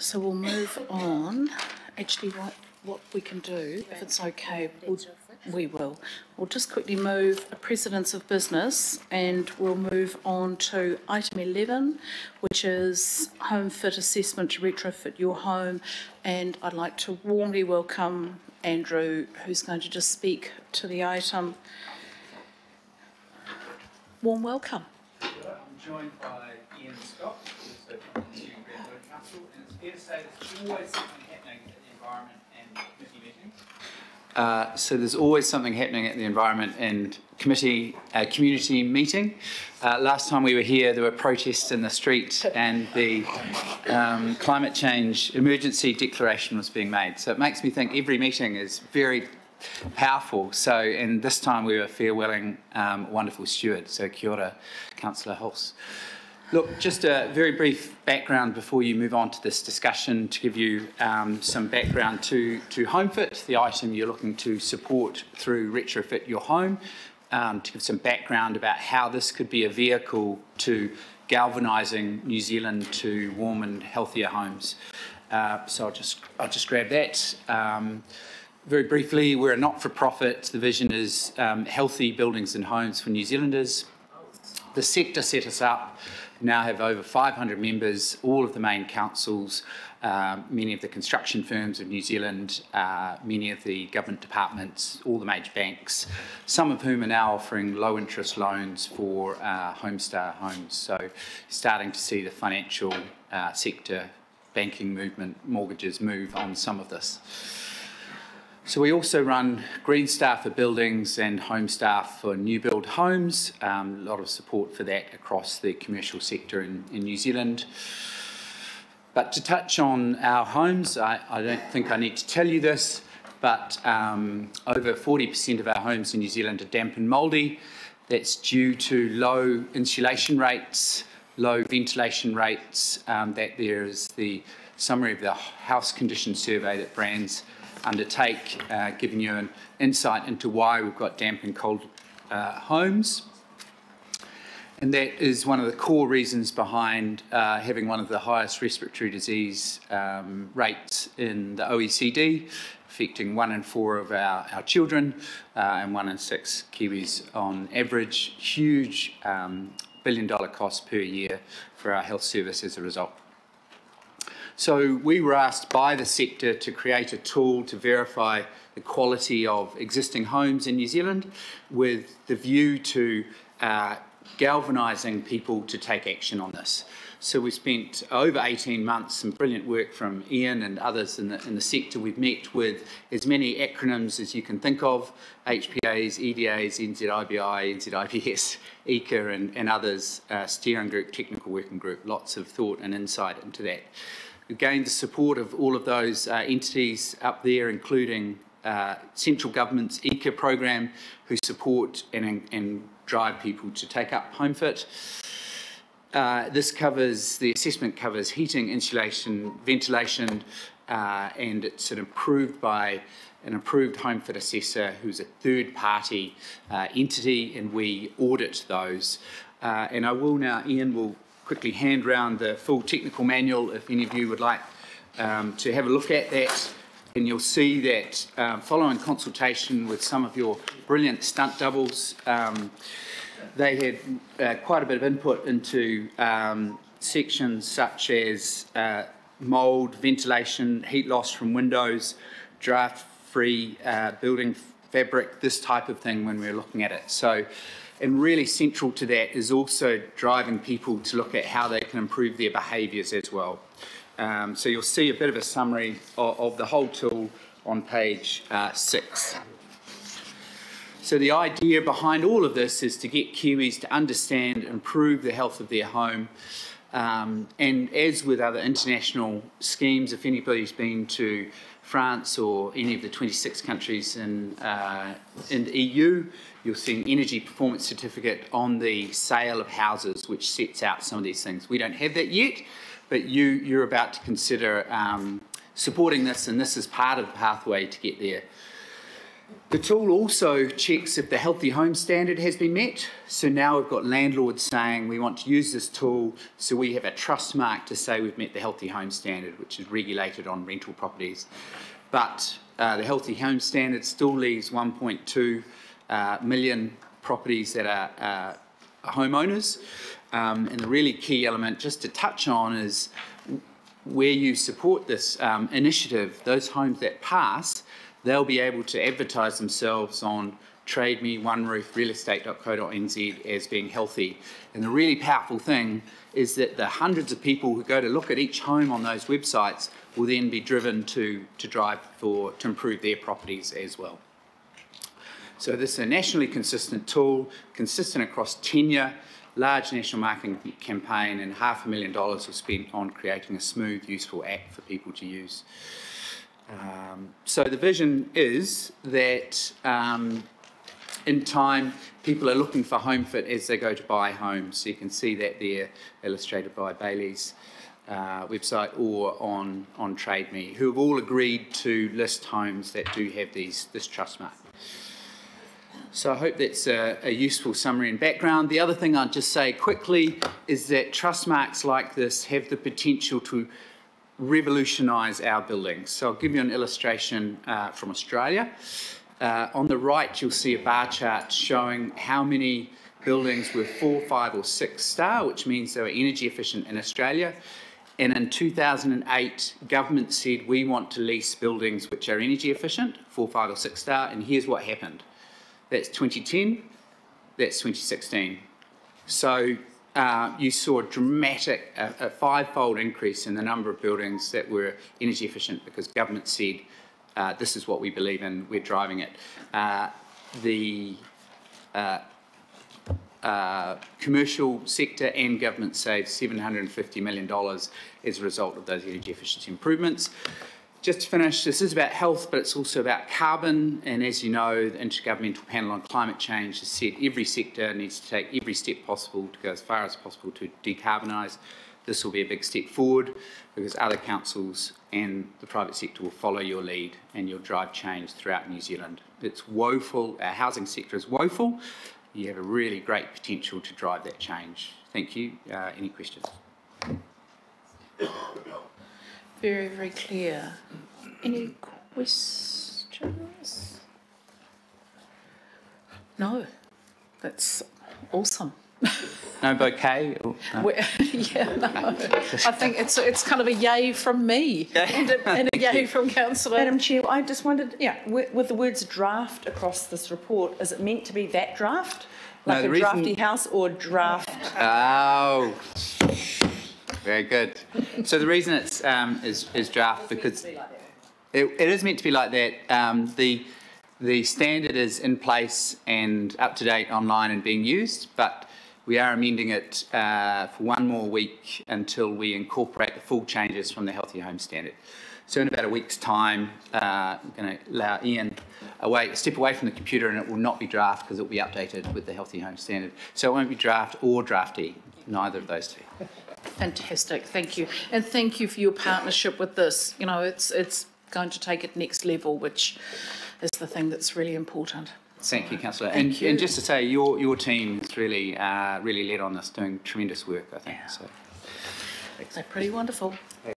So we'll move on. Actually, what we can do, if it's okay, we'll just quickly move a precedence of business, and we'll move on to item 11, which is home fit assessment to retrofit your home. And I'd like to warmly welcome Andrew, who's going to just speak to the item. Warm welcome. I'm joined by Ian Scott, who's the Constituent Greenwood Council, and it's fair to say there's always something happening at the Environment and Committee meeting. So there's always something happening at the Environment and Community meeting. Last time we were here, there were protests in the street, and the climate change emergency declaration was being made. So it makes me think every meeting is very powerful. So, and this time we were farewelling a wonderful steward. So kia ora, Councillor Hulse. Look, just a very brief background before you move on to this discussion, to give you some background to HomeFit, the item you're looking to support through Retrofit Your Home, to give some background about how this could be a vehicle to galvanising New Zealand to warm and healthier homes. So I'll just grab that. Very briefly, we're a not-for-profit. The vision is healthy buildings and homes for New Zealanders. The sector set us up. We now have over 500 members, all of the main councils, many of the construction firms of New Zealand, many of the government departments, all the major banks, some of whom are now offering low-interest loans for Homestar homes. So starting to see the financial sector, banking movement, mortgages move on some of this. So we also run Green Star for buildings and Homestar for new build homes. A lot of support for that across the commercial sector in New Zealand. But to touch on our homes, I don't think I need to tell you this, but over 40% of our homes in New Zealand are damp and mouldy. That's due to low insulation rates, low ventilation rates. That there is the summary of the house condition survey that brands undertake, giving you an insight into why we've got damp and cold homes. And that is one of the core reasons behind having one of the highest respiratory disease rates in the OECD, affecting 1 in 4 of our children and 1 in 6 Kiwis on average. Huge billion-dollar cost per year for our health service as a result. So we were asked by the sector to create a tool to verify the quality of existing homes in New Zealand, with the view to galvanising people to take action on this. So we spent over 18 months, some brilliant work from Ian and others in the sector. We've met with as many acronyms as you can think of: HPAs, EDAs, NZIBI, NZIBS, ECA and others, steering group, technical working group, lots of thought and insight into that. We've gained the support of all of those entities up there, including central government's ECA program, who support and drive people to take up HomeFit. This covers, the assessment covers heating, insulation, ventilation, and it's approved by an approved HomeFit assessor who's a third-party entity, and we audit those. And I will now, Ian will quickly hand round the full technical manual if any of you would like to have a look at that. And you'll see that following consultation with some of your brilliant stunt doubles, they had quite a bit of input into sections such as mould, ventilation, heat loss from windows, draft-free building fabric, this type of thing when we're looking at it. So, and really central to that is also driving people to look at how they can improve their behaviours as well. So you'll see a bit of a summary of the whole tool on page 6. So the idea behind all of this is to get Kiwis to understand and improve the health of their home. And as with other international schemes, if anybody's been to France or any of the 26 countries in the EU, you'll see an energy performance certificate on the sale of houses, which sets out some of these things. We don't have that yet, but you're about to consider supporting this, and this is part of the pathway to get there. The tool also checks if the Healthy Home Standard has been met. So now we've got landlords saying we want to use this tool, so we have a trust mark to say we've met the Healthy Home Standard, which is regulated on rental properties. But the Healthy Home Standard still leaves 1.2 million properties that are homeowners. And the really key element just to touch on is where you support this initiative, those homes that pass, they'll be able to advertise themselves on Trade Me, OneRoof, realestate.co.nz as being healthy. And the really powerful thing is that the hundreds of people who go to look at each home on those websites will then be driven to improve their properties as well. So this is a nationally consistent tool, consistent across tenure, large national marketing campaign, and $500,000 was spent on creating a smooth, useful app for people to use. So the vision is that in time, people are looking for HomeFit as they go to buy homes. So you can see that there, illustrated by Bailey's website or on Trade Me, who have all agreed to list homes that do have this trust mark. So I hope that's a useful summary and background. The other thing I'd just say quickly is that trust marks like this have the potential to revolutionise our buildings. So I'll give you an illustration from Australia. On the right, you'll see a bar chart showing how many buildings were 4, 5 or 6 star, which means they were energy efficient in Australia. And in 2008, government said we want to lease buildings which are energy efficient, 4, 5 or 6 star, and here's what happened. That's 2010, that's 2016. So you saw a dramatic, a 5-fold increase in the number of buildings that were energy efficient because government said, this is what we believe in, we're driving it. The commercial sector and government saved $750 million as a result of those energy efficiency improvements. Just to finish, this is about health, but it's also about carbon. And as you know, the Intergovernmental Panel on Climate Change has said every sector needs to take every step possible to go as far as possible to decarbonise. This will be a big step forward because other councils and the private sector will follow your lead and you'll drive change throughout New Zealand. It's woeful, our housing sector is woeful. You have a really great potential to drive that change. Thank you. Any questions? Very, very clear. Any questions? No. That's awesome. No bouquet? Or, no. Yeah, no. I think it's kind of a yay from me and a yay from Councillor. Madam Chair, I just wondered, with the words draft across this report, is it meant to be that draft? Like no, a drafty house or draft? Oh, very good. So the reason it's is draft because it is meant to be like that. The standard is in place and up to date online and being used, but we are amending it for 1 more week until we incorporate the full changes from the Healthy Home Standard. So in about a week's time, I'm going to allow Ian step away from the computer, and it will not be draft because it will be updated with the Healthy Home Standard. So it won't be draft or drafty, neither of those two. Fantastic, thank you. And thank you for your partnership with this. You know, it's going to take it next level, which is the thing that's really important. Thank you, Councillor. And just to say, your team has really led on this, doing tremendous work, I think. Yeah. So, They're pretty wonderful.